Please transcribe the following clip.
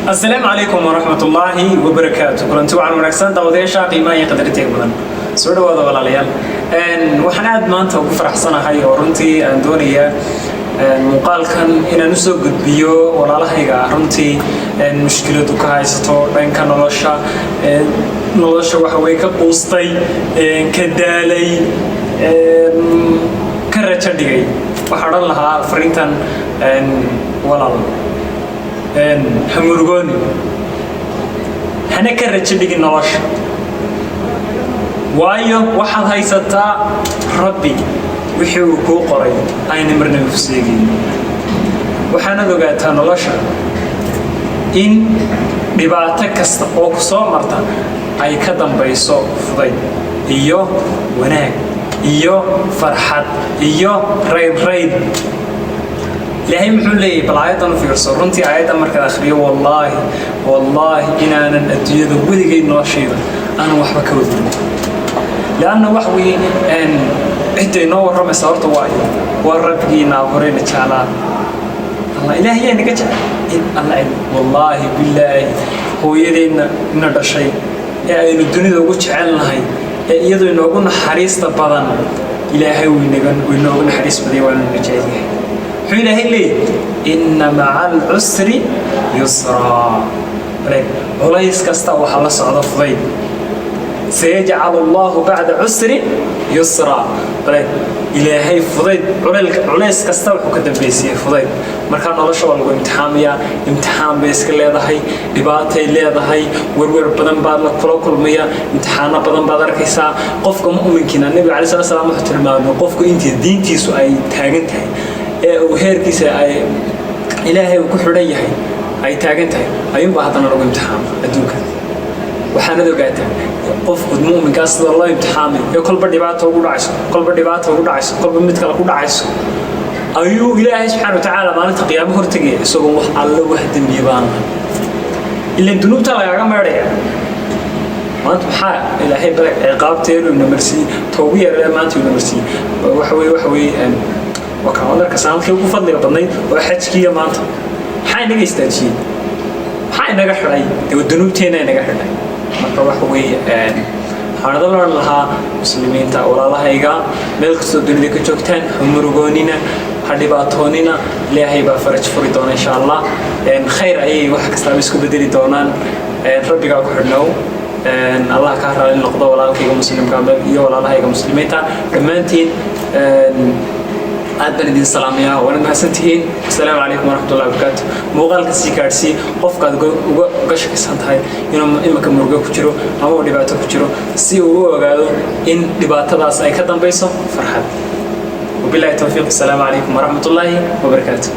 السلام عليكم ورحمة الله وبركاته. كنت وعن ونكسان داوديشا قيمة يقدرتي بدن سود وهذا ولا ليال وحنا ما أنت وفرح سنة هاي ورنتي أندونيا مقال كان إن نسوق بيو ولا لا هيجا رنتي المشكلة دكاي ستو بين كان نلاشة وحويك قوستي كدالي كرتشة دقي وحرر لها فرينتان ولا همرغوني هنا كرتشة دقي نلاشة وايو واحد هيستا ربي وحيو كو قري أين مرنا مفسيقين وحنا ذوقاتها نلاشة إن dhibaato kasta oo ku soo marta ay ka dambayso fuday iyo wanaag iyo farxad iyo reyd ilaahay muxuu leeyahay balaayadan fiirso runtii aayada marka akhriyo wallahi inaanan adduunyada weligeed noloshayda aan waxba ka wadin laana wax weyn cidday noo warramaysa horta waa rabbigiina horeyna jeclaa الله إلهي أنا كذا الله والله بالله هو يدينا نرد شيء يعني الدنيا ده وش علنا هاي يدو إنه قلنا حريص تبادن إلهي وإنه قلنا حريص بدي وأنا نجاهي حين هلي إن مع العسر يسرا الله يسكستا وحلص على فضي سيجعل الله بعد عسر يسرا إلهي فضي عليس كستا وحكدم بيسيه فضي marka nolosha waa lagu imtixaan bay iska leedahay dhibaatay leedahay warwar badan baad la kulmaya imtixaano badan baad arkaysaa qofka mu'minkiina nabiga cali sallallahu alayhi wasallam wuxuu tilmaamay qofku intii diintiisu ay taagan tahay ee uu heerkiisa ay ilaahay ku xidhan yahay ay taagan tahay ayuun baa hadana lagu imtixaan adduunka waxaana ogaataa qofku mu'minka sida loo imtixaamay ee kolba dhibaato ugu dhacayso kolba mid kale ku dhacayso ayuu ilaahay subxaanahu wa tacaala maalinta qiyaamo hortagay isagoo wax alla wax dambiibaan ilaa dunuubta lagaga meedhaya maanta maxaa ilaahay bal ciqaabteedu namarsi toobiya maanta uu namarsi waxa weeye waxa marka saamkii ugu fadliga badnay oo xajkiya maanta maxay naga istaajiyay maxay naga xidhay dunuubteena naga xidhay marka waxa weeye waxaan oran lahaa muslimiinta walaalahayga meel kastoo dunida ka joogtaan murugoonina dhibaatoonina ilaahay baa faraj furi doona insha Allah khayr ayay wax kasta isku bedeli doonaan rabbiga ku xidhnow Allah ka raali noqdo walaalkayga muslimka iyo walaalahayga muslimiinta dhamaantiin aad baan idin salaamayaa waan mahadsantihiin assalaamu calaykum waraxmatullaahi wabarakaatuh muuqaalka sii gaadhsii qofkaad uga shaqaysan tahay inuu imika murugo ku jiro ama uu dhibaato ku jiro si uu u ogaado in dhibaatadaas ay ka dambayso farxad وبالله التوفيق السلام عليكم ورحمة الله وبركاته